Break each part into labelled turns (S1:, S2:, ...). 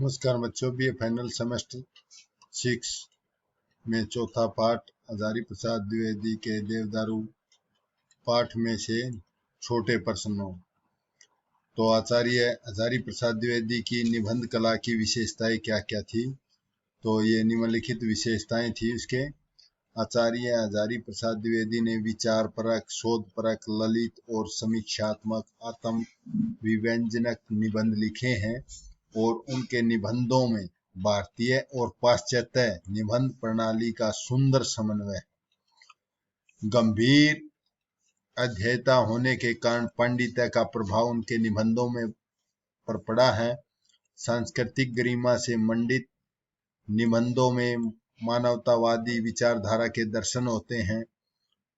S1: नमस्कार बच्चों, B A final semester 6 में चौथा पाठ हजारी प्रसाद द्विवेदी के देवदारू पाठ में से छोटे प्रश्नों। तो आचार्य हजारी प्रसाद द्विवेदी की निबंध कला की विशेषताएं क्या क्या थी? तो ये निम्नलिखित विशेषताएं थी उसके। आचार्य हजारी प्रसाद द्विवेदी ने विचार परक, शोध परक, ललित और समीक्षात्मक आत्म विव्यंजनक निबंध लिखे हैं और उनके निबंधों में भारतीय और पाश्चात्य निबंध प्रणाली का सुंदर समन्वय। गंभीर अध्येता होने के कारण पांडित्य का प्रभाव उनके निबंधों में पर पड़ा है। सांस्कृतिक गरिमा से मंडित निबंधों में मानवतावादी विचारधारा के दर्शन होते हैं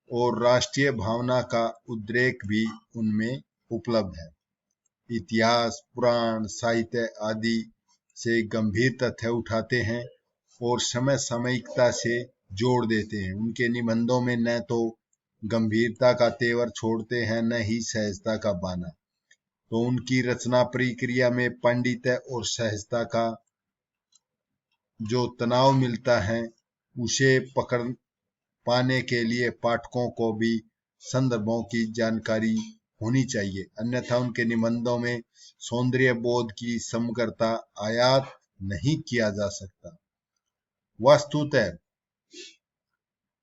S1: और राष्ट्रीय भावना का उद्रेक भी उनमें उपलब्ध है। इतिहास, पुराण, साहित्य आदि से गंभीर तथ्य उठाते हैं और समय सामयिकता से जोड़ देते हैं। उनके निबंधों में न तो गंभीरता का तेवर छोड़ते हैं, न ही सहजता का बाना। तो उनकी रचना प्रक्रिया में पांडित्य और सहजता का जो तनाव मिलता है, उसे पकड़ पाने के लिए पाठकों को भी संदर्भों की जानकारी होनी चाहिए, अन्यथा उनके निबंधों में सौंदर्य बोध की समग्रता आयात नहीं किया जा सकता। वस्तुतः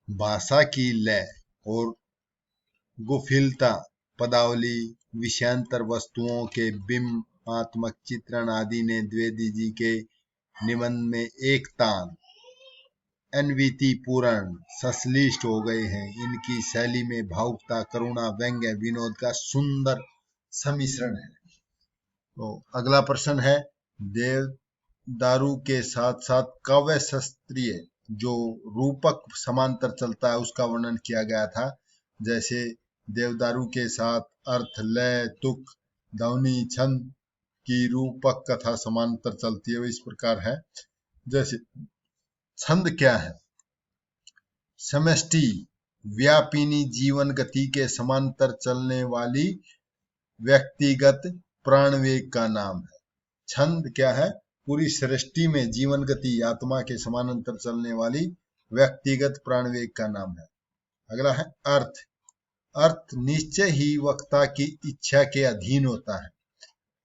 S1: भाषा की लय और गुफिलता, पदावली, विषयांतर वस्तुओं के बिंबात्मक चित्रण आदि ने द्विवेदी जी के निबंध में एक तान अनविति पूर्ण संश्लिष्ट हो गए हैं। इनकी शैली में भावुकता, करुणा, व्यंग्य, विनोद का सुंदर सम्मिश्रण है। तो अगला प्रश्न है, देवदारू के साथ साथ काव्य शास्त्रीय जो रूपक समांतर चलता है उसका वर्णन किया गया था। जैसे देवदारू के साथ अर्थ, लय, तुक, ध्वनि, छंद की रूपक कथा समांतर चलती है, इस प्रकार है। जैसे छंद क्या है? समष्टि व्यापिनी जीवन गति के समांतर चलने वाली व्यक्तिगत प्राणवेग का नाम है। छंद क्या है? पूरी सृष्टि में जीवन गति आत्मा के समानांतर चलने वाली व्यक्तिगत प्राणवेग का नाम है। अगला है अर्थ। अर्थ निश्चय ही वक्ता की इच्छा के अधीन होता है।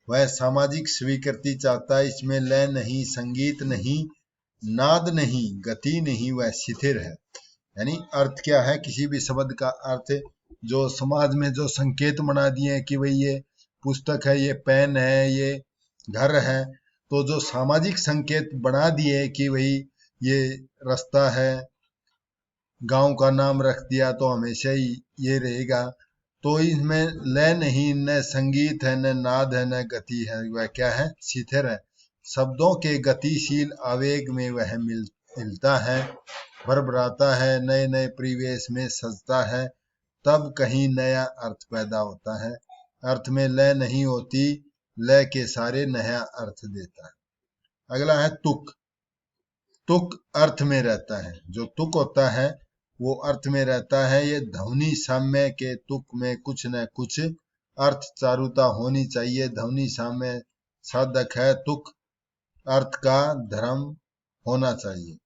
S1: वह सामाजिक स्वीकृति चाहता है। इसमें लय नहीं, संगीत नहीं, नाद नहीं, गति नहीं, वह शिथिर है। यानी अर्थ क्या है? किसी भी शब्द का अर्थ जो समाज में जो संकेत बना दिए कि भाई ये पुस्तक है, ये पेन है, ये घर है, तो जो सामाजिक संकेत बना दिए कि भाई ये रास्ता है, गांव का नाम रख दिया तो हमेशा ही ये रहेगा, तो इसमें लय नहीं, न संगीत है, न नाद है, न गति है, वह क्या है? शिथिर है। शब्दों के गतिशील आवेग में वह मिलता है, भरभराता है, नए नए परिवेश में सजता है, तब कहीं नया अर्थ पैदा होता है। अर्थ में लय नहीं होती, लय के सारे नया अर्थ देता है। अगला है तुक। तुक अर्थ में रहता है। जो तुक होता है वो अर्थ में रहता है। ये ध्वनि साम्य के तुक में कुछ न कुछ अर्थ चारुता होनी चाहिए। ध्वनि साम्य साधक है। तुक अर्थ का धर्म होना चाहिए।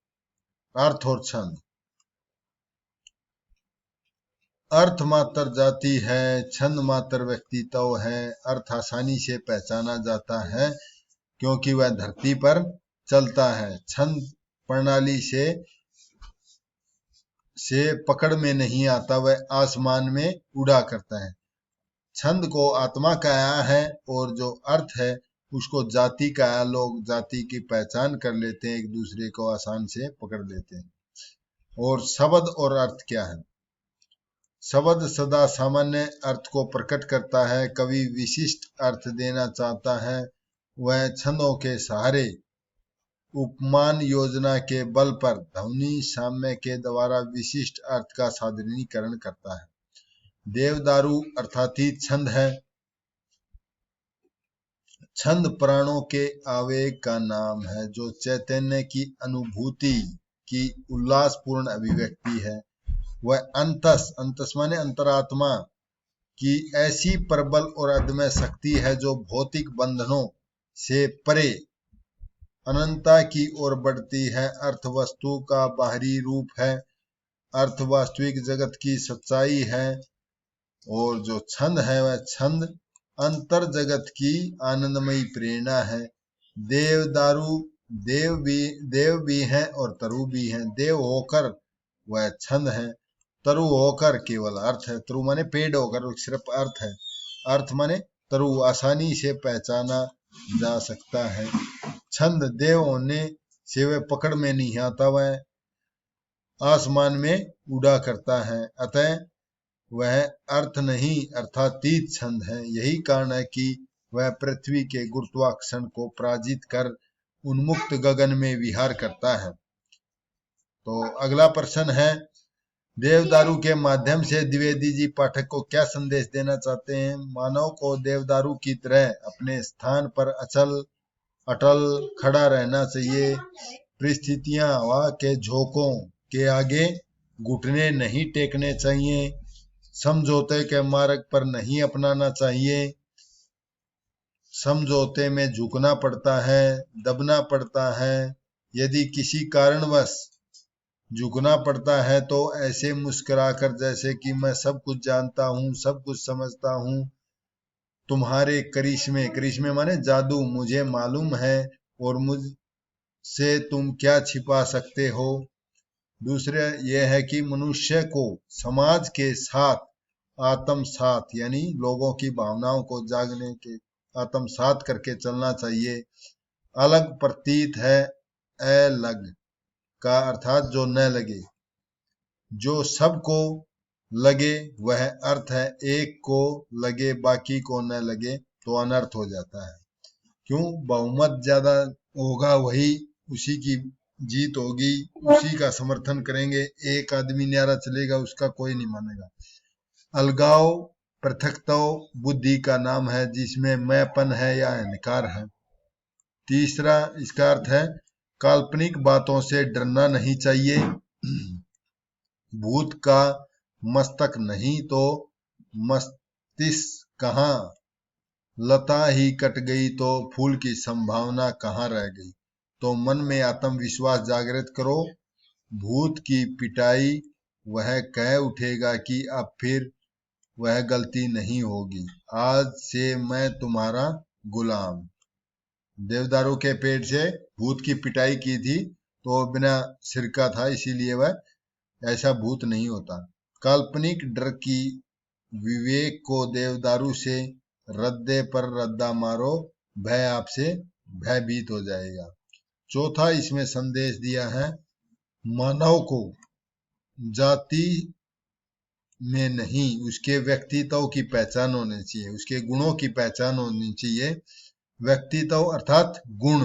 S1: अर्थ और छंद। अर्थ मात्र जाति है, छंद मात्र व्यक्तित्व है। अर्थ आसानी से पहचाना जाता है क्योंकि वह धरती पर चलता है। छंद प्रणाली से पकड़ में नहीं आता, वह आसमान में उड़ा करता है। छंद को आत्मा कहा है और जो अर्थ है उसको जाति कहा। लोग जाति की पहचान कर लेते हैं, एक दूसरे को आसान से पकड़ लेते हैं। और शब्द और अर्थ क्या है? शब्द सदा सामान्य अर्थ को प्रकट करता है। कवि विशिष्ट अर्थ देना चाहता है, वह छंदों के सहारे उपमान योजना के बल पर ध्वनि साम्य के द्वारा विशिष्ट अर्थ का साधारणीकरण करता है। देवदारू अर्थात ही छंद है। छंद प्राणों के आवेग का नाम है, जो चैतन्य की अनुभूति की उल्लासपूर्ण अभिव्यक्ति है। वह अंतस माने अंतरात्मा की ऐसी प्रबल और अदम्य शक्ति है जो भौतिक बंधनों से परे अनंतता की ओर बढ़ती है। अर्थ वस्तु का बाहरी रूप है, अर्थ वास्तविक जगत की सच्चाई है, और जो छंद है वह छंद अंतर जगत की आनंदमयी प्रेरणा है। देव दारू देव भी है और तरु भी है। देव होकर वह छंद है, तरु होकर केवल अर्थ है। तरु माने पेड़ होकर सिर्फ अर्थ है, अर्थ माने तरु आसानी से पहचाना जा सकता है। छंद देव होने से वह पकड़ में नहीं आता, वह आसमान में उड़ा करता है, अतः वह अर्थ नहीं अर्थातीत छंद है। यही कारण है कि वह पृथ्वी के गुरुत्वाकर्षण को पराजित कर उन्मुक्त गगन में विहार करता है। तो अगला प्रश्न है, देवदारू के माध्यम से द्विवेदी जी पाठक को क्या संदेश देना चाहते हैं? मानव को देवदारू की तरह अपने स्थान पर अटल खड़ा रहना चाहिए। परिस्थितियां हवा के झोंकों के आगे घुटने नहीं टेकने चाहिए। समझौते के मार्ग पर नहीं अपनाना चाहिए। समझौते में झुकना पड़ता है, दबना पड़ता है। यदि किसी कारणवश झुकना पड़ता है तो ऐसे मुस्कुराकर जैसे कि मैं सब कुछ जानता हूँ, सब कुछ समझता हूँ, तुम्हारे करिश्मे माने जादू मुझे मालूम है और मुझसे तुम क्या छिपा सकते हो। दूसरा यह है कि मनुष्य को समाज के साथ आत्मसात यानी लोगों की भावनाओं को जागने के आत्मसात करके चलना चाहिए। अलग प्रतीत है अलग का अर्थात जो न लगे, जो सबको लगे वह अर्थ है। एक को लगे बाकी को न लगे तो अनर्थ हो जाता है। क्यों? बहुमत ज्यादा होगा वही उसी की जीत होगी, उसी का समर्थन करेंगे। एक आदमी न्यारा चलेगा उसका कोई नहीं मानेगा। अलगाव पृथकता बुद्धि का नाम है जिसमें मैंपन है या अहंकार है। तीसरा इसका अर्थ है काल्पनिक बातों से डरना नहीं चाहिए। भूत का मस्तक नहीं तो मस्तिष्क कहाँ, लता ही कट गई तो फूल की संभावना कहाँ रह गई। तो मन में आत्मविश्वास जागृत करो। भूत की पिटाई वह कह उठेगा कि अब फिर वह गलती नहीं होगी। आज से मैं तुम्हारा गुलाम। देवदारू के पेड़ से भूत की पिटाई की थी तो बिना सिर का था, इसीलिए वह ऐसा भूत नहीं होता। काल्पनिक डर की विवेक को देवदारू से रद्दे पर रद्दा मारो, भय आपसे भयभीत हो जाएगा। चौथा इसमें संदेश दिया है, मानव को जाति में नहीं उसके व्यक्तित्व की पहचान होनी चाहिए, उसके गुणों की पहचान होनी चाहिए। व्यक्तित्व अर्थात गुण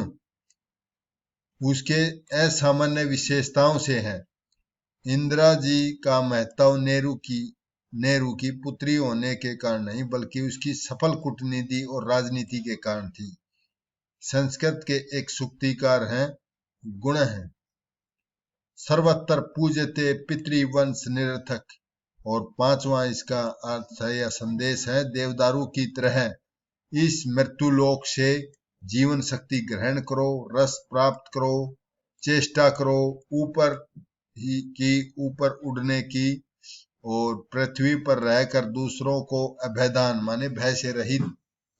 S1: उसके असामान्य विशेषताओं से है। इंदिरा जी का महत्व नेहरू की पुत्री होने के कारण नहीं बल्कि उसकी सफल कूटनीति और राजनीति के कारण थी। संस्कृत के एक सूक्तिकार हैं, गुण है सर्वत्र पूजते पितृवंश निरर्थक। और पांचवा इसका अर्थ है या संदेश है, देवदारू की तरह इस मृत्युलोक से जीवन शक्ति ग्रहण करो, रस प्राप्त करो, चेष्टा करो ऊपर उड़ने की, और पृथ्वी पर रहकर दूसरों को अभयदान माने भय से रहित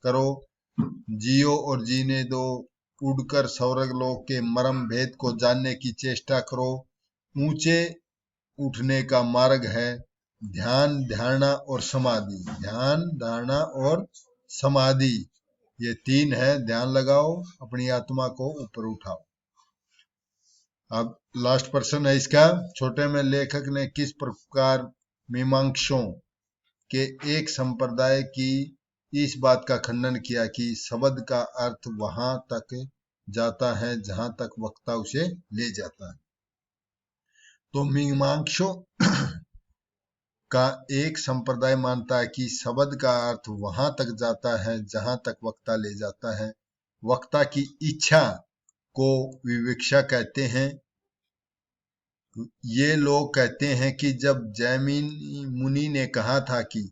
S1: करो। जियो और जीने दो, उड़कर स्वर्ग लोक के मर्म भेद को जानने की चेष्टा करो। ऊंचे उठने का मार्ग है ध्यान, धारणा और समाधि। ध्यान, धारणा और समाधि ये तीन है। ध्यान लगाओ, अपनी आत्मा को ऊपर उठाओ। अब लास्ट प्रश्न है इसका, छोटे में लेखक ने किस प्रकार मीमांसकों के एक संप्रदाय की इस बात का खंडन किया कि शब्द का अर्थ वहां तक जाता है जहां तक वक्ता उसे ले जाता है। तो मीमांसकों का एक संप्रदाय मानता है कि शब्द का अर्थ वहां तक जाता है जहां तक वक्ता ले जाता है। वक्ता की इच्छा को विवक्षा कहते हैं। ये लोग कहते हैं कि जब जैमिनी मुनि ने कहा था कि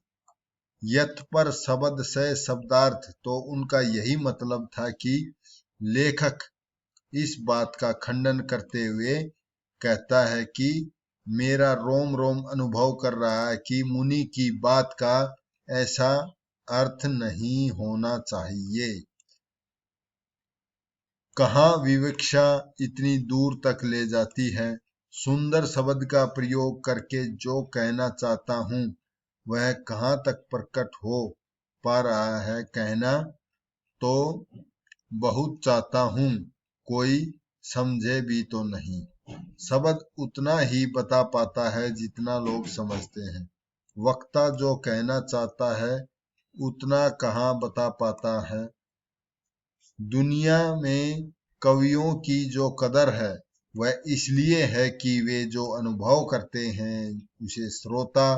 S1: यत पर शब्द से शब्दार्थ, तो उनका यही मतलब था कि लेखक इस बात का खंडन करते हुए कहता है कि मेरा रोम रोम अनुभव कर रहा है कि मुनि की बात का ऐसा अर्थ नहीं होना चाहिए। कहाँ विवक्षा इतनी दूर तक ले जाती है। सुंदर शब्द का प्रयोग करके जो कहना चाहता हूँ वह कहाँ तक प्रकट हो पा रहा है। कहना तो बहुत चाहता हूँ, कोई समझे भी तो नहीं। शब्द उतना ही बता पाता है जितना लोग समझते हैं। वक्ता जो कहना चाहता है उतना कहाँ बता पाता है। दुनिया में कवियों की जो कदर है वह इसलिए है कि वे जो अनुभव करते हैं उसे श्रोता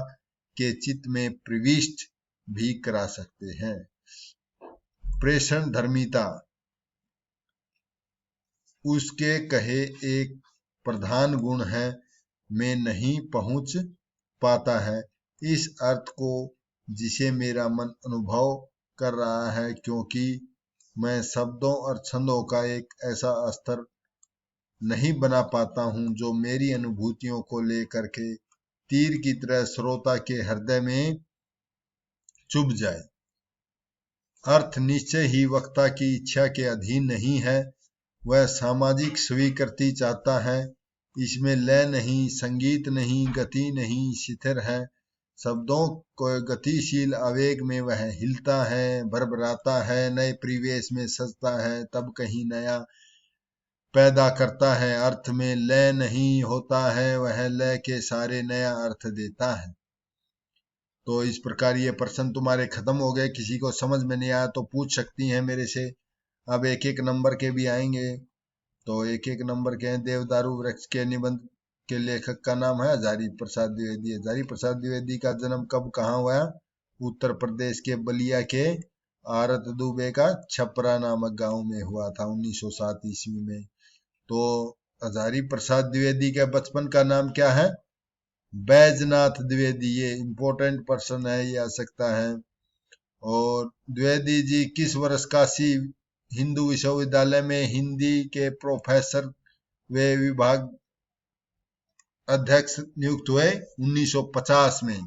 S1: के चित्त में प्रविष्ट भी करा सकते हैं। प्रेषण धर्मिता उसके कहे एक प्रधान गुण है, में नहीं पहुंच पाता है। इस अर्थ को जिसे मेरा मन अनुभव कर रहा है, क्योंकि मैं शब्दों और छंदों का एक ऐसा स्तर नहीं बना पाता हूं जो मेरी अनुभूतियों को लेकर के तीर की तरह श्रोता के हृदय में चुभ जाए। अर्थ निश्चय ही वक्ता की इच्छा के अधीन नहीं है। वह सामाजिक स्वीकृति चाहता है। इसमें लय नहीं, संगीत नहीं, गति नहीं, शिथिर है। शब्दों को गतिशील आवेग में वह हिलता है, भरभराता है, नए परिवेश में सजता है, तब कहीं नया पैदा करता है। अर्थ में लय नहीं होता है, वह लय के सारे नया अर्थ देता है। तो इस प्रकार ये प्रश्न तुम्हारे खत्म हो गए। किसी को समझ में नहीं आया तो पूछ सकती हैं मेरे से। अब एक एक नंबर के भी आएंगे। तो एक एक नंबर के हैं। देवदारू वृक्ष के निबंध के लेखक का नाम है हजारी प्रसाद द्विवेदी। हजारी प्रसाद द्विवेदी का जन्म कब कहाँ हुआ? उत्तर प्रदेश के बलिया के आरत दुबे का छपरा नामक गांव में हुआ था 1907 ईस्वी में। तो हजारी प्रसाद द्विवेदी के बचपन का नाम क्या है? बैजनाथ द्विवेदी। ये इंपॉर्टेंट पर्सन है, ये आ सकता है। और द्विवेदी जी किस वर्ष काशी हिंदू विश्वविद्यालय में हिंदी के प्रोफेसर व विभाग अध्यक्ष नियुक्त हुए? 1950 में।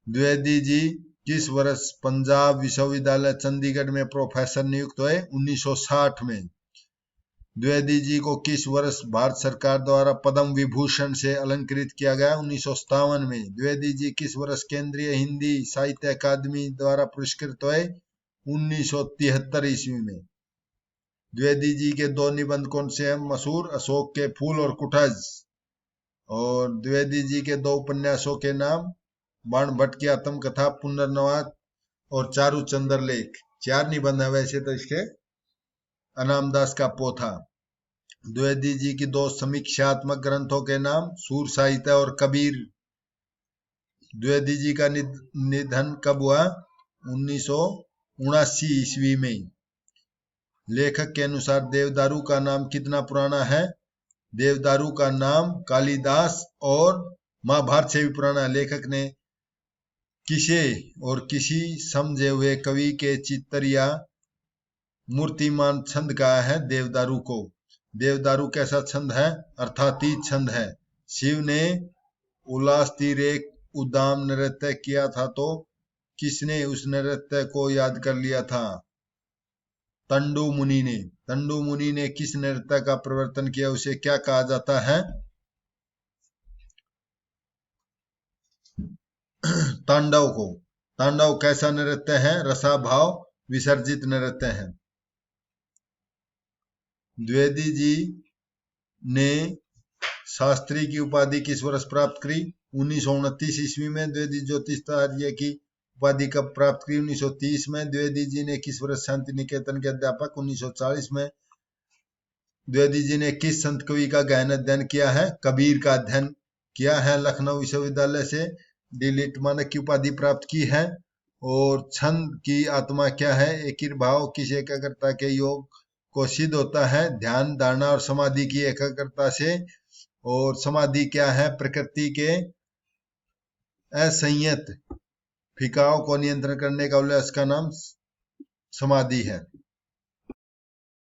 S1: द्विवेदी जी किस वर्ष पंजाब विश्वविद्यालय चंडीगढ़ में प्रोफेसर नियुक्त हुए? 1960 में। द्विवेदी जी को किस वर्ष भारत सरकार द्वारा पद्म विभूषण से अलंकृत किया गया? 1957 में। द्विवेदी जी किस वर्ष केंद्रीय हिंदी साहित्य अकादमी द्वारा पुरस्कृत हुए? 1973 ईस्वी में। द्विवेदी जी के दो निबंध कौन से हैं मशहूर? अशोक के फूल और कुटज। और द्विवेदी जी के दो उपन्यासों के नाम? बाण भट्ट की आत्मकथा पुनर्नवाद और चारू चंद्र लेख। 4 निबंध है वैसे तो इसके। अनामदास का पोथा। द्विवेदी जी की दो समीक्षात्मक ग्रंथों के नाम? सूर साहित्य और कबीर। द्विवेदी जी का निधन कब हुआ? 1979 ईस्वी में। लेखक के अनुसार देवदारू का नाम कितना पुराना है? देवदारू का नाम कालिदास और महाभारत से भी पुराना। लेखक ने किसे और किसी समझे हुए कवि के चित्तर या मूर्तिमान छंद कहा है देवदारू को? देवदारू कैसा छंद है? अर्थातीत छंद है। शिव ने उल्लास तीर एक उद्दाम नृत्य किया था तो किसने उस नृत्य को याद कर लिया था? तंडु मुनि ने। तंडु मुनि ने किस नृत्य का प्रवर्तन किया? उसे क्या कहा जाता है? तांडव को। तांडव कैसा नृत्य है? रसाभाव विसर्जित नृत्य है। द्विवेदी जी ने शास्त्री की उपाधि किस वर्ष प्राप्त करी? 1929 ईस्वी में। द्विवेदी ज्योतिषाचार्य की उपाधि कब प्राप्त की? 1930 में। द्विवेदी जी ने किस वर्ष शांति निकेतन के अध्यापक? 1940 में। द्विवेदी जी ने किस संत कवि का गहन अध्ययन किया है? कबीर का अध्ययन किया है। लखनऊ विश्वविद्यालय से डी.लिट मानक की उपाधि प्राप्त की है। और छंद की आत्मा क्या है? एकीभाव किस एकाग्रता के योग को सिद्ध होता है? ध्यान, धारणा और समाधि की एकाग्रता से। और समाधि क्या है? प्रकृति के असंयत फिकाव को नियंत्रण करने का उल्लास का नाम समाधि है।